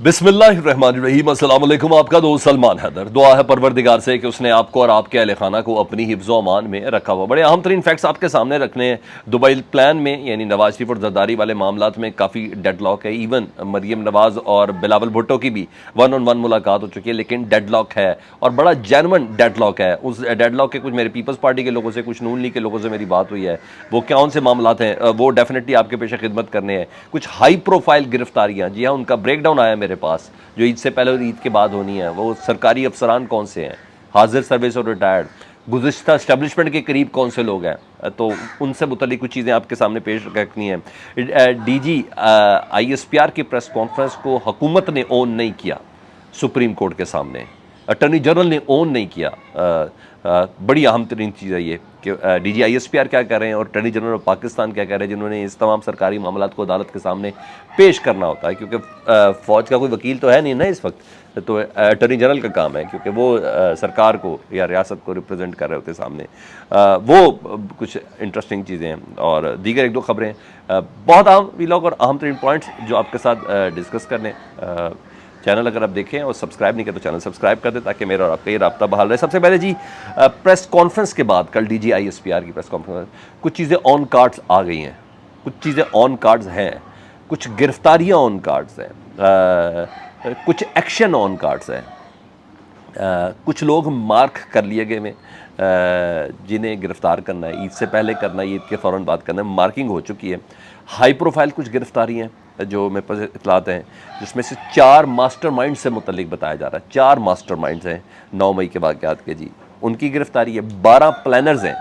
बिस्मिल्लाहिर्रहमानिर्रहीम। अस्सलाम वालेकुम। आपका दोस्त सलमान हैदर। दुआ है परवरदिगार से कि उसने आपको और आपके अहल खाना को अपनी हिफ्ज़ व अमान में रखा हुआ। बड़े अहम तरीन फैक्ट्स आपके सामने रखने हैं। दुबई प्लान में यानी नवाज शरीफ और जरदारी वाले मामलात में काफ़ी डेडलॉक है। इवन मरीम नवाज और बिलावल भुट्टो की भी 1-on-1 मुलाकात हो चुकी है, लेकिन डेडलॉक है और बड़ा जेन्युइन डेडलॉक है। उस डेडलॉक के कुछ मेरे पीपल्स पार्टी के लोगों से, कुछ नून लीग के लोगों से मेरी बात हुई है। वो कौन से मामलात हैं वो डेफिनेटली आपके पेश खिदमत करने हैं। कुछ हाई प्रोफाइल गिरफ्तारियाँ, जी हाँ, उनका ब्रेक डाउन आया मेरे पास, जो ईद से पहले और ईद के बाद होनी है। वो सरकारी अफसरान कौन से हैं, हाजिर सर्विस और रिटायर्ड, गुज़िश्ता इस्टेब्लिशमेंट के करीब कौन से लोग हैं, तो उनसे मुतल्लिक कुछ चीज़ें आपके सामने पेश रखनी है। DG ISPR की प्रेस कॉन्फ्रेंस को हुकूमत ने ओन नहीं किया सुप्रीम कोर्ट के सामने, अटर्नी जनरल ने ओन नहीं किया। बड़ी अहम तरीन चीज़ है ये कि DG ISPR क्या कह रहे हैं और अटर्नी जनरल ऑफ पाकिस्तान क्या कह रहे हैं, जिन्होंने इस तमाम सरकारी मामलात को अदालत के सामने पेश करना होता है। क्योंकि फ़ौज का कोई वकील तो है नहीं ना इस वक्त, तो अटर्नी जनरल का काम है, क्योंकि वो सरकार को या रियासत को रिप्रेजेंट कर रहे होते सामने। वो कुछ इंटरेस्टिंग चीज़ें हैं और दीगर एक दो खबरें, बहुत अहम व्लॉग और अहम तरीन पॉइंट्स जो आपके साथ डिस्कस करने। चैनल अगर आप देखें और सब्सक्राइब नहीं करें तो चैनल सब्सक्राइब कर दें ताकि मेरा और आपका ये राब्ता बहाल रहे। सबसे पहले जी, प्रेस कॉन्फ्रेंस के बाद कल DG ISPR की प्रेस कॉन्फ्रेंस, कुछ चीज़ें ऑन कार्ड्स आ गई हैं, कुछ चीज़ें ऑन कार्ड्स हैं, कुछ गिरफ्तारियाँ ऑन कार्ड्स हैं, कुछ एक्शन ऑन कार्ड्स हैं, कुछ लोग मार्क कर लिए गए में जिन्हें गिरफ्तार करना है, ईद से पहले करना है, ईद के फ़ौरन बाद करना है, मार्किंग हो चुकी है। हाई प्रोफाइल कुछ गिरफ्तारी हैं जो मेरे पास इतलात हैं, जिसमें से 4 मास्टरमाइंड से मुतल्लिक बताया जा रहा है। 4 मास्टरमाइंड्स हैं 9 मई के वाक़यात के जी, उनकी गिरफ्तारी है। 12 प्लानर्स हैं,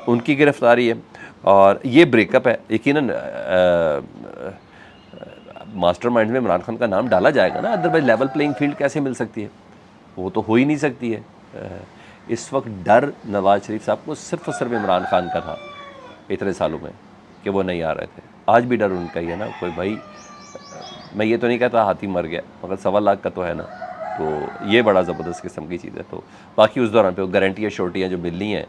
उनकी गिरफ्तारी है। और ये ब्रेकअप है। यकीनन मास्टरमाइंड में इमरान खान का नाम डाला जाएगा ना, अदरवाइज लेवल प्लेइंग फील्ड कैसे मिल सकती है, वो तो हो ही नहीं सकती है। इस वक्त डर नवाज शरीफ साहब को सिर्फ और सिर्फ इमरान खान का था इतने सालों में कि वो नहीं आ रहे थे। आज भी डर उनका ही है ना। कोई भाई, मैं ये तो नहीं कहता हाथी मर गया, मगर 1.25 लाख का तो है ना, तो ये बड़ा ज़बरदस्त किस्म की चीज़ है। तो बाकी उस दौरान पे वो गारंटियाँ श्योरिटियाँ जो मिलनी है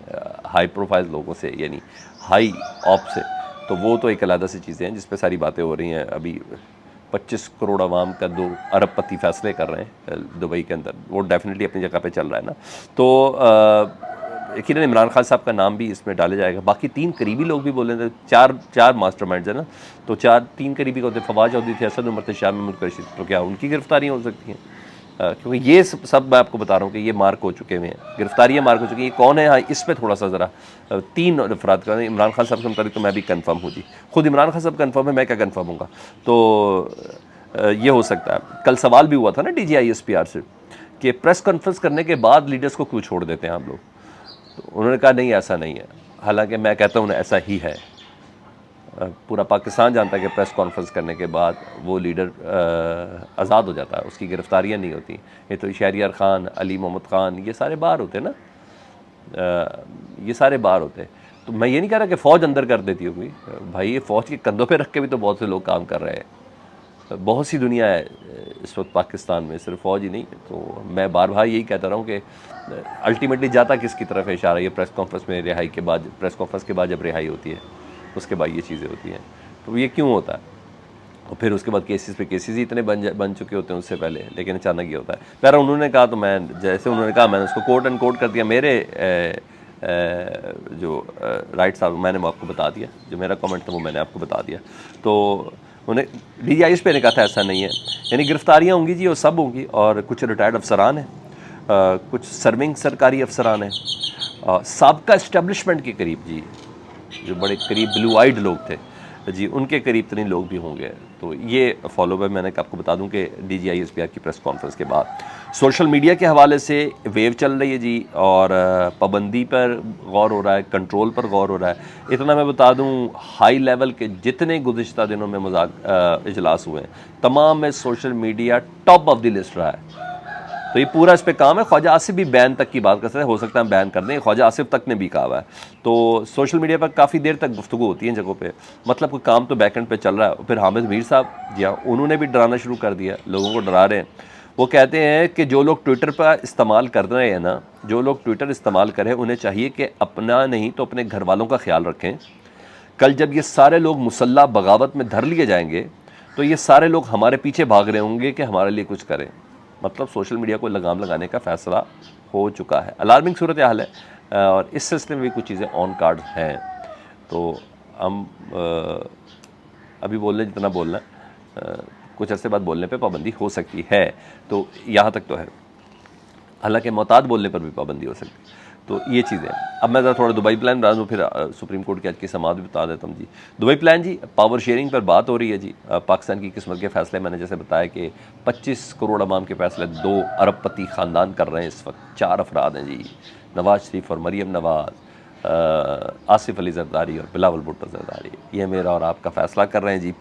हाई प्रोफाइल लोगों से, यानी हाई ऑप से, तो वो तो एक अलग सी चीज़ें हैं जिस पे सारी बातें हो रही हैं। अभी 25 करोड़ आवाम का 2 अरबपति फैसले कर रहे हैं दुबई के अंदर, वो डेफिनेटली अपनी जगह पे चल रहा है ना। तो यकीनन इमरान खान साहब का नाम भी इसमें डाला जाएगा। बाकी 3 करीबी लोग भी बोले थे, 4 मास्टरमाइंड्स है ना, तो 3 करीबी होते, फवाद चौधरी थे, असद उमर थे, शाह महमूद कुरैशी, तो क्या उनकी गिरफ्तारियाँ हो सकती हैं? क्योंकि ये सब मैं आपको बता रहा हूँ कि ये मार्क हो चुके हुए हैं, गिरफ्तारियाँ मार्क हो चुकी हैं। ये कौन है? हाँ, इस पर थोड़ा सा ज़रा 3 अफराद का, इमरान खान साहब से मुताबिक तो मैं भी कन्फर्म हूँ जी। खुद इमरान खान साहब कन्फर्म है, मैं क्या कन्फर्म हूँगा? तो ये हो सकता है। कल सवाल भी हुआ था ना DG ISPR से कि प्रेस कॉन्फ्रेंस करने के बाद लीडर्स को क्यों छोड़ देते हैं आप लोग, तो उन्होंने कहा नहीं ऐसा नहीं है। हालांकि मैं कहता हूँ ऐसा ही है। पूरा पाकिस्तान जानता है कि प्रेस कॉन्फ्रेंस करने के बाद वो लीडर आज़ाद हो जाता है, उसकी गिरफ्तारियाँ नहीं होती। ये तो शहरियार ख़ान, अली मोहम्मद ख़ान, ये सारे बाहर होते हैं ना, ये सारे बाहर होते हैं। तो मैं ये नहीं कह रहा कि फ़ौज अंदर कर देती होगी भाई, ये फ़ौज के कंधों पे रख के भी तो बहुत से लोग काम कर रहे हैं। बहुत सी दुनिया है इस वक्त पाकिस्तान में, सिर्फ फ़ौज ही नहीं। तो मैं बार बार यही कहता रहा हूँ कि अल्टीमेटली जाता किसकी तरफ है इशारा? ये प्रेस कॉन्फ्रेंस में रिहाई के बाद, प्रेस कॉन्फ्रेंस के बाद जब रिहाई होती है उसके बाद ये चीज़ें होती हैं। तो ये क्यों होता है? और फिर उसके बाद केसेस पे केसेस ही इतने बन चुके होते हैं उससे पहले, लेकिन अचानक ये होता है। यार उन्होंने कहा तो मैं, जैसे उन्होंने कहा मैंने उसको कोट एंड कोट कर दिया। मेरे जो राइट साहब, मैंने आपको बता दिया, जो मेरा कमेंट था वो मैंने आपको बता दिया। तो उन्हें DG ISPR ने कहा था ऐसा नहीं है, यानी गिरफ्तारियाँ होंगी जी, और सब होंगी। और कुछ रिटायर्ड अफसरान हैं, कुछ सर्विंग सरकारी अफसरान हैं, साबका इस्टेब्लिशमेंट के करीब जी, जो बड़े करीब ब्लू आइड लोग थे जी, उनके करीब तरीन लोग भी होंगे। तो ये फॉलो अप मैंने आपको बता दूं कि DG ISPR की प्रेस कॉन्फ्रेंस के बाद सोशल मीडिया के हवाले से वेव चल रही है जी, और पाबंदी पर गौर हो रहा है, कंट्रोल पर गौर हो रहा है। इतना मैं बता दूं, हाई लेवल के जितने गुज़िश्ता दिनों में इजलास हुए हैं, तमाम में social media top of the list रहा है। तो ये पूरा इस पे काम है। ख्वाजा आसिफ भी बैन तक की बात कर सकते हैं, हो सकता है बैन कर दें, ख्वाजा आसिफ तक ने भी कहा हुआ है। तो सोशल मीडिया पर काफ़ी देर तक गुफ्तगू होती है इन जगहों पे, मतलब कोई काम तो बैक एंड पे चल रहा है। फिर हामिद मीर साहब, जी हाँ, उन्होंने भी डराना शुरू कर दिया, लोगों को डरा रहे हैं। वो कहते हैं कि जो लोग ट्विटर पर इस्तेमाल कर रहे हैं ना, जो लोग ट्विटर इस्तेमाल करें, उन्हें चाहिए कि अपना नहीं तो अपने घर वालों का ख्याल रखें। कल जब ये सारे लोग मुसल्ला बगावत में धर लिए जाएंगे तो ये सारे लोग हमारे पीछे भाग रहे होंगे कि हमारे लिए कुछ करें। मतलब सोशल मीडिया को लगाम लगाने का फ़ैसला हो चुका है। अलार्मिंग सूरत हाल है और इस सिलसिले में भी कुछ चीज़ें ऑन कार्ड हैं। तो हम अभी बोल रहे जितना बोलना है, कुछ अरसे बाद बोलने पे पाबंदी हो सकती है। तो यहाँ तक तो है, हालांकि मोहतात बोलने पर भी पाबंदी हो सकती है। तो ये चीज़ें। अब मैं ज़रा थोड़ा दुबई प्लान बता दूँ, फिर सुप्रीम कोर्ट की आज की समाअत भी बता देता हूँ जी। दुबई प्लान जी, पावर शेयरिंग पर बात हो रही है जी। पाकिस्तान की किस्मत के फैसले, मैंने जैसे बताया कि 25 करोड़ अवाम के फैसले 2 अरबपति ख़ानदान कर रहे हैं इस वक्त। 4 अफराद हैं जी, नवाज शरीफ और मरीम नवाज, आसिफ अली जरदारी और बिलावल भुट्टो जरदारी। ये मेरा और आपका फ़ैसला कर रहे हैं जी।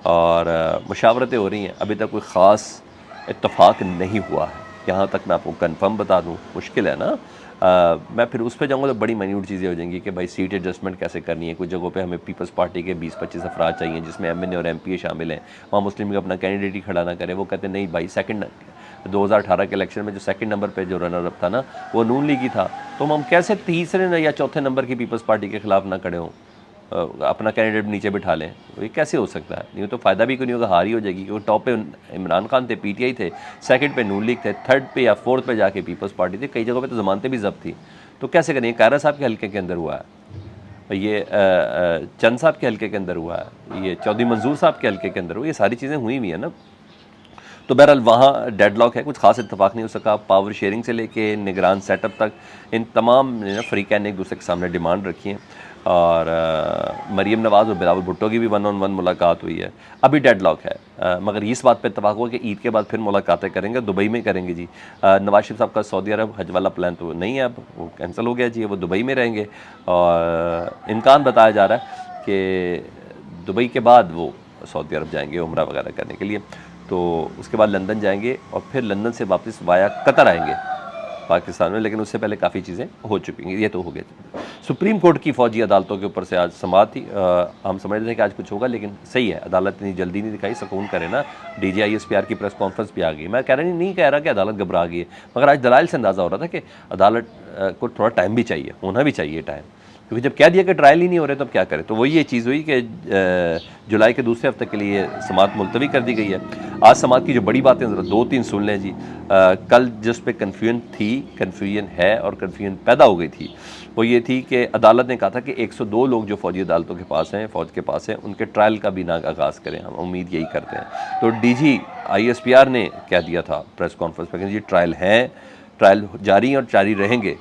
और मशावरतें हो रही हैं, अभी तक कोई ख़ास इत्तफाक नहीं हुआ है। यहाँ तक मैं आपको कंफर्म बता दूँ, मुश्किल है ना। मैं फिर उस पर जाऊँगा तो बड़ी माइन्यूट चीज़ें हो जाएंगी कि भाई सीट एडजस्टमेंट कैसे करनी है। कुछ जगहों पे हमें पीपल्स पार्टी के 20-25 अफराद चाहिए जिसमें MNA और MPA शामिल हैं। वहाँ मुस्लिम लीग अपना कैंडिडेट ही खड़ा ना करे। वो कहते नहीं भाई, सेकंड 2018 के इलेक्शन में जो सेकंड नंबर पे जो रनर अप था ना, वो नून लीग ही था। तो हम कैसे तीसरे या चौथे नंबर की पीपल्स पार्टी के खिलाफ ना खड़े हों, अपना कैंडिडेट नीचे बिठा लें। ये कैसे हो सकता है? नहीं तो फ़ायदा भी कोई नहीं होगा, हार ही हो जाएगी। क्योंकि टॉप पे इमरान खान थे, PTI थे, सेकंड पे नून लीग थे, थर्ड पे या फोर्थ पे जाके पीपल्स पार्टी थी। कई जगहों पे तो ज़मानतें भी जब्त थी। तो कैसे करें? कायरा साहब के हल्के के अंदर हुआ है, ये चंद साहब के हल्के के अंदर हुआ है, ये चौधरी मंजूर साहब के हल्के के अंदर हुआ। ये सारी चीज़ें हुई हुई हैं ना। तो बहरहाल वहाँ डेडलॉक है, कुछ खास इत्तफाक नहीं हो सका। पावर शेयरिंग से लेके निगरान सेटअप तक इन तमाम ने फ्रीकैन ने एक दूसरे के सामने डिमांड रखी है। और मरीम नवाज़ और बिलावल भुट्टो की भी 1-on-1 मुलाकात हुई है। अभी डेडलॉक है, मगर इस बात पर इत्तफाक हुआ कि ईद के बाद फिर मुलाकातें करेंगे, दुबई में करेंगे जी। नवाज शरीफ साहब का सऊदी अरब हज वाला प्लान तो नहीं है, अब वो कैंसिल हो गया जी, वो दुबई में रहेंगे। और इम्कान बताया जा रहा है कि दुबई के बाद वो सऊदी अरब जाएंगे उम्रा वगैरह करने के लिए। तो उसके बाद लंदन जाएंगे और फिर लंदन से वापस वाया कतर आएंगे पाकिस्तान में। लेकिन उससे पहले काफ़ी चीज़ें हो चुकी हैं, ये तो हो गया। सुप्रीम कोर्ट की फ़ौजी अदालतों के ऊपर से आज समाअत थी। हम समझ रहे थे कि आज कुछ होगा, लेकिन सही है, अदालत इतनी जल्दी नहीं दिखाई, सुकून करे ना। DG ISPR की प्रेस कॉन्फ्रेंस भी आ गई। मैं कह रहा नहीं कह रहा कि अदालत घबरा गई है, मगर आज दलाइल से अंदाज़ा हो रहा था कि अदालत को थोड़ा टाइम भी चाहिए, होना भी चाहिए टाइम। क्योंकि जब कह दिया कि ट्रायल ही नहीं हो रहे तब क्या करें। तो वही ये चीज़ हुई कि जुलाई के दूसरे हफ्ते के लिए समाअत मुलतवी कर दी गई है। आज समाअत की जो बड़ी बातें ज़रा 2-3 सुन लें जी। कल जिस पे कन्फ्यूजन है और कन्फ्यूजन पैदा हो गई थी, वो ये थी कि अदालत ने कहा था कि 102 लोग जो फ़ौजी अदालतों के पास हैं, फ़ौज के पास हैं, उनके ट्रायल का भी ना आगाज़ करें। हम उम्मीद यही करते हैं। तो DG ISPR ने कह दिया था प्रेस कॉन्फ्रेंस में कि जी ट्रायल हैं, ट्रायल जारी हैं और जारी रहेंगे।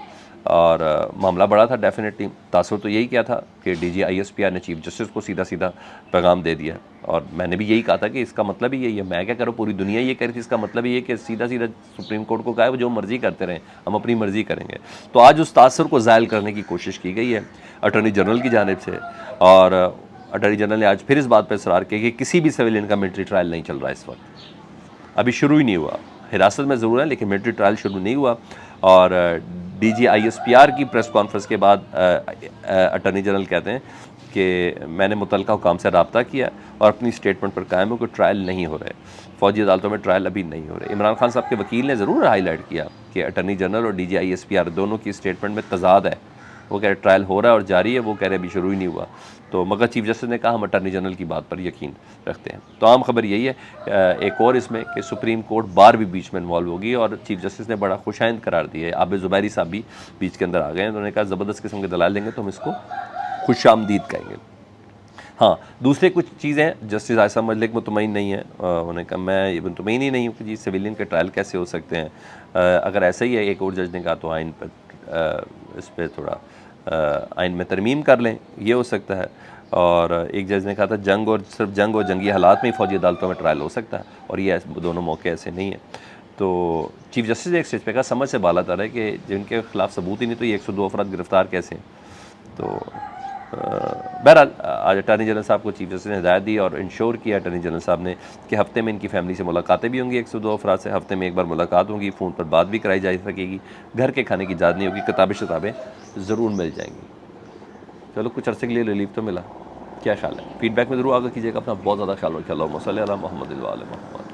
और मामला बड़ा था डेफिनेटली। तासुर तो यही किया था कि DG ISPR ने चीफ जस्टिस को सीधा सीधा पैगाम दे दिया। और मैंने भी यही कहा था कि इसका मतलब ही यही है। मैं क्या करूँ, पूरी दुनिया ये कह रही थी, इसका मतलब ये है कि सीधा सीधा सुप्रीम कोर्ट को कहा है वो जो मर्ज़ी करते रहें, हम अपनी मर्ज़ी करेंगे। तो आज उस तासुर को ज़ायल करने की कोशिश की गई है अटॉर्नी जनरल की जानिब से। और अटॉर्नी जनरल ने आज फिर इस बात पर इसरार किया कि किसी भी सिविलियन का मिलिट्री ट्रायल नहीं चल रहा है इस वक्त, अभी शुरू ही नहीं हुआ। हिरासत में ज़रूर है लेकिन मिलिट्री ट्रायल शुरू नहीं हुआ। और DG ISPR की प्रेस कॉन्फ्रेंस के बाद अटॉर्नी जनरल कहते हैं कि मैंने मुतल्लिका हुकाम से रब्ता किया और अपनी स्टेटमेंट पर कायम हूँ कि ट्रायल नहीं हो रहे, फ़ौजी अदालतों में ट्रायल अभी नहीं हो रहे। इमरान खान साहब के वकील ने ज़रूर हाईलाइट किया कि अटॉर्नी जनरल और DG ISPR दोनों की स्टेटमेंट में तजाद है। वो कह रहे ट्रायल हो रहा है और जारी है, वो कह रहे अभी शुरू ही नहीं हुआ। तो मगर चीफ जस्टिस ने कहा हम अटॉर्नी जनरल की बात पर यकीन रखते हैं। तो आम खबर यही है, एक और इसमें कि सुप्रीम कोर्ट बार भी बीच में इन्वॉल्व होगी। और चीफ जस्टिस ने बड़ा खुशाइंद करार दिया है। आबिद ज़ुबैरी साहब भी बीच के अंदर आ गए हैं। उन्होंने कहा ज़बरदस्त किस्म के दलाल देंगे तो हम इसको खुशामदीद कहेंगे। हाँ, दूसरे कुछ चीज़ें जस्टिस आयशा मलिक मुतमईन नहीं है। उन्होंने कहा मैं ये मुतमईन ही नहीं हूँ कि जी सिविलियन के ट्रायल कैसे हो सकते हैं। अगर ऐसा ही है, एक और जज ने कहा, तो आइन पर इस पर थोड़ा आइन में तरमीम कर लें, ये हो सकता है। और एक जज ने कहा था सिर्फ जंग और जंगी हालात में ही फ़ौजी अदालतों में ट्रायल हो सकता है, और ये दोनों मौके ऐसे नहीं हैं। तो चीफ जस्टिस ने एक स्टेज पे कहा समझ से बाला तर है कि जिनके खिलाफ सबूत ही नहीं तो ये 102 अफराद गिरफ्तार कैसे हैं। तो बहरहाल आज अटॉर्नी जनरल साहब को चीफ जस्टिस ने हिदायत दी और इंश्योर किया अटॉर्नी जनरल साहब ने कि हफ्ते में इनकी फैमिली से मुलाकातें भी होंगी। 102 अफराद से हफ्ते में एक बार मुलाकात होगी, फ़ोन पर बात भी कराई जा सकेगी, घर के खाने की इजाज़त नहीं होगी, किताबें शताबें ज़रूर मिल जाएंगी। चलो कुछ अरसे के लिए रिलीफ तो मिला। क्या ख्याल है? फीडबैक में ज़रूर आगे कीजिएगा। अपना बहुत ज़्यादा ख्याल रखिए। अल्लाहुम्मा सल्ली अला मुहम्मद व आले मुहम्मद।